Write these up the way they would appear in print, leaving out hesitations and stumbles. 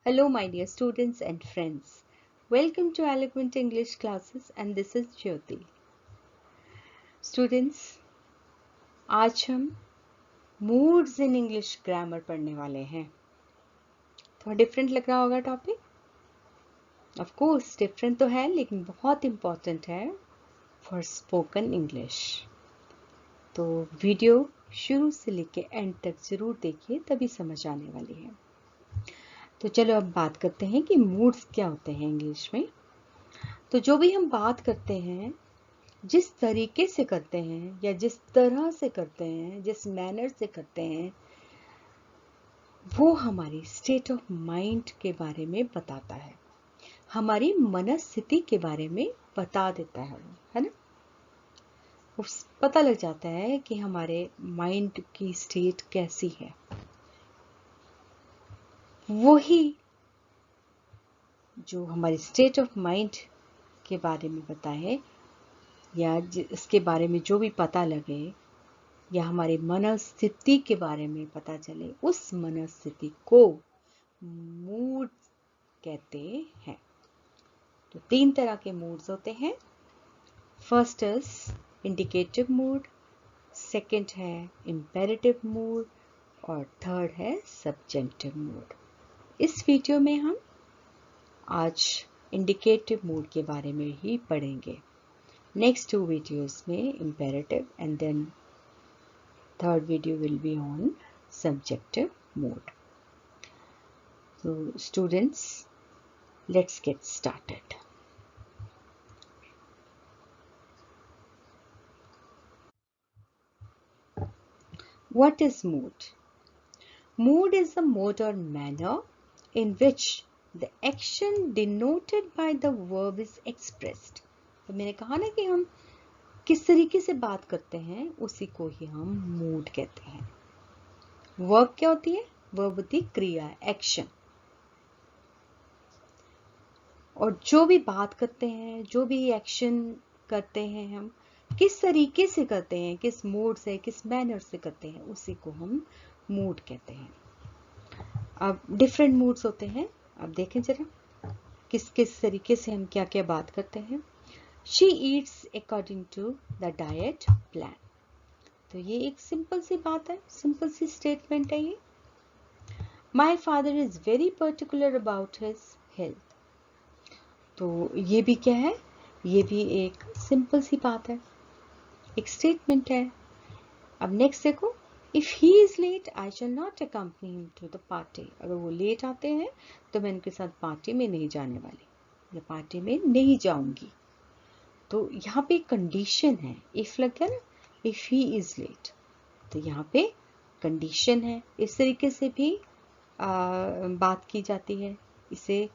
Hello, my dear students and friends. Welcome to Eloquent English classes, and this is Jyoti. Students, आज हम moods in English grammar पढ़ने वाले हैं. थोड़ा different लग रहा होगा टॉपिक? ऑफ कोर्स डिफरेंट तो है, लेकिन बहुत इम्पोर्टेंट है फॉर स्पोकन इंग्लिश. तो वीडियो शुरू से लेके एंड तक जरूर देखिए, तभी समझ आने वाली है. तो चलो अब बात करते हैं कि मूड्स क्या होते हैं इंग्लिश में. तो जो भी हम बात करते हैं, जिस तरीके से करते हैं या जिस तरह से करते हैं, जिस मैनर से करते हैं, वो हमारी स्टेट ऑफ माइंड के बारे में बताता है, हमारी मनस्थिति के बारे में बता देता है वो, है ना. पता लग जाता है कि हमारे माइंड की स्टेट कैसी है. वही जो हमारी स्टेट ऑफ माइंड के बारे में बताए या इसके बारे में जो भी पता लगे या हमारे मनस्थिति के बारे में पता चले, उस मनस्थिति को मूड कहते हैं. तो 3 तरह के मूड्स होते हैं. First is indicative mood, second है इंपेरेटिव मूड और थर्ड है सब्जेंक्टिव मूड. इस वीडियो में हम आज इंडिकेटिव मूड के बारे में ही पढ़ेंगे. नेक्स्ट 2 वीडियोस में imperative and then third video will be on subjective mode. So students, let's get started. What is mood? Mood is the mode or manner in which the action denoted by the verb is expressed. तो मैंने कहा ना कि हम किस तरीके से बात करते हैं, उसी को ही हम मूड कहते हैं. वर्ब क्या होती है? वर्ब होती है क्रिया, एक्शन. और जो भी बात करते हैं, जो भी एक्शन करते हैं, हम किस तरीके से करते हैं, किस मूड से, किस मैनर से करते हैं, उसी को हम मूड कहते हैं. अब डिफरेंट मूड्स होते हैं. अब देखें जरा किस किस तरीके से हम क्या क्या बात करते हैं. She eats according to the diet plan. तो ये एक सिंपल सी बात है, सिंपल सी स्टेटमेंट है ये. My father is very particular about his health. तो ये भी क्या है? ये भी एक सिंपल सी बात है, एक स्टेटमेंट है. अब नेक्स्ट देखो, If he is late, I shall not accompany him to the party. अगर वो लेट आते हैं तो मैं उनके साथ पार्टी में नहीं जाने वाली या पार्टी में नहीं जाऊंगी. तो यहाँ पे कंडीशन है. इफ लग गया ना, इफ ही इज लेट, तो यहाँ पे कंडीशन है. इस तरीके से भी बात की जाती है. इसे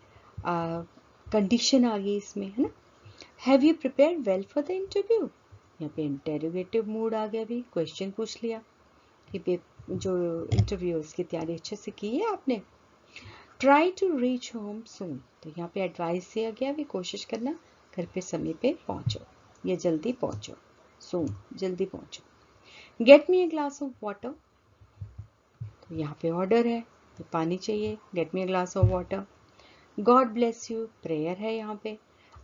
कंडीशन आ गई इसमें, है ना. Have you prepared well for the interview. यहाँ पे इंटेरोगेटिव मूड आ गया. भी क्वेश्चन पूछ लिया कि जो इंटरव्यू उसकी तैयारी अच्छे से की है आपने. Try to reach home soon. तो यहाँ पे एडवाइस दिया गया भी कोशिश करना घर पे समय पे पहुंचो या जल्दी पहुंचो. सून, जल्दी पहुंचो. Get me a glass of water. तो यहाँ पे ऑर्डर है तो पानी चाहिए. Get me a glass of water. God bless you, prayer है यहाँ पे.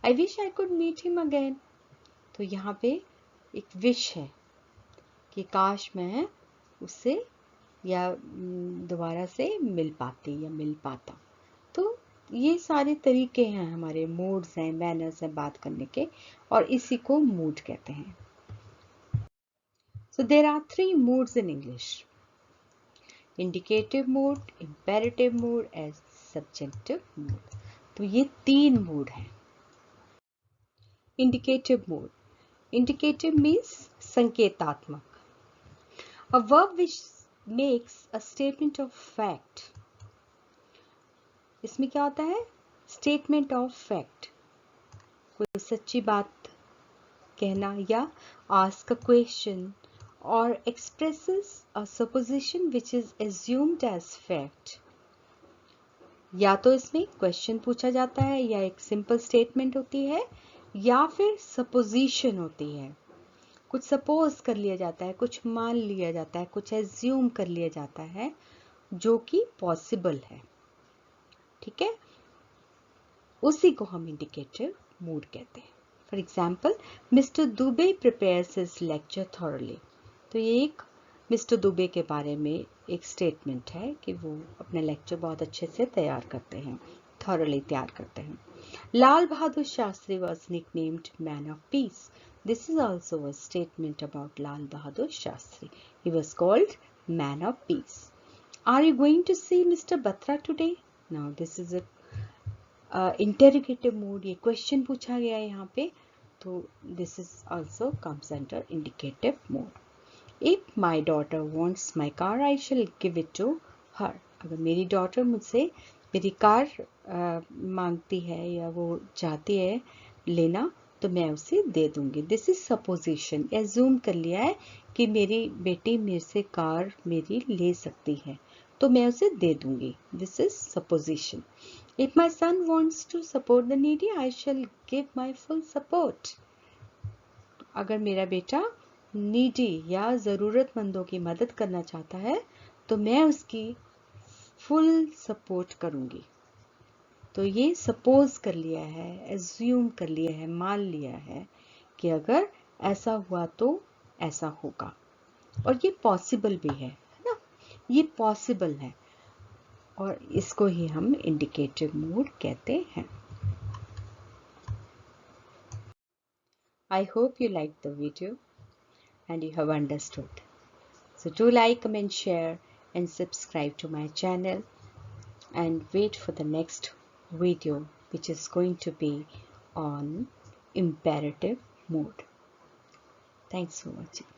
I wish I could meet him again. तो यहाँ पे एक विश है कि काश मैं उससे या दोबारा से मिल पाती या मिल पाता. तो ये सारे तरीके हैं, हमारे मूड्स हैं, मैनर्स हैं बात करने के, और इसी को मूड कहते हैं. So there are 3 moods in English: indicative mood, imperative mood and subjunctive mood. तो ये 3 मूड हैं. Indicative mood. इंडिकेटिव मीन्स संकेतात्मक. A verb which makes a statement of fact. इसमें क्या होता है? Statement of fact. कोई सच्ची बात कहना या आस्क अ क्वेश्चन और expresses a supposition which is assumed as fact. या तो इसमें क्वेश्चन पूछा जाता है या एक सिंपल स्टेटमेंट होती है या फिर सपोजिशन होती है. कुछ सपोज कर लिया जाता है, कुछ मान लिया जाता है, कुछ एज्यूम कर लिया जाता है जो कि पॉसिबल है. ठीक है, उसी को हम इंडिकेटिव मूड कहते हैं। For example, mister Dubey prepares his lecture thoroughly. तो ये एक मिस्टर दुबे के बारे में एक स्टेटमेंट है कि वो अपने लेक्चर बहुत अच्छे से तैयार करते हैं, थॉरली तैयार करते हैं। Lal Bahadur Shastri was nicknamed Man of Peace. This is also a statement about Lal Bahadur Shastri. He was called Man of Peace. Are you going to see Mr. Batra today? Now this is a interrogative mood. ये question पूछा गया है यहाँ पे, तो this is also comes under indicative mood. If my daughter wants my car, I shall give it to her. अगर मेरी daughter मुझसे मेरी कार मांगती है या वो चाहती है लेना, तो मैं उसे दे दूंगी। दिस इज सपोजिशन, एज्यूम कर लिया है कि मेरी बेटी मेरे से कार मेरी ले सकती है, तो मैं उसे दे दूंगी। This is supposition. If my son wants to support the needy, I shall give my full support. अगर मेरा बेटा नीडी या ज़रूरतमंदों की मदद करना चाहता है, तो मैं उसकी फुल सपोर्ट करूंगी। तो ये सपोज कर लिया है, एज्यूम कर लिया है, मान लिया है कि अगर ऐसा हुआ तो ऐसा होगा, और ये पॉसिबल भी है ना, ये पॉसिबल है, और इसको ही हम इंडिकेटिव मूड कहते हैं। I hope you liked the video and you have understood. So do like, comment, share and subscribe to my channel, and wait for the next video, which is going to be on imperative mood. Thanks for watching.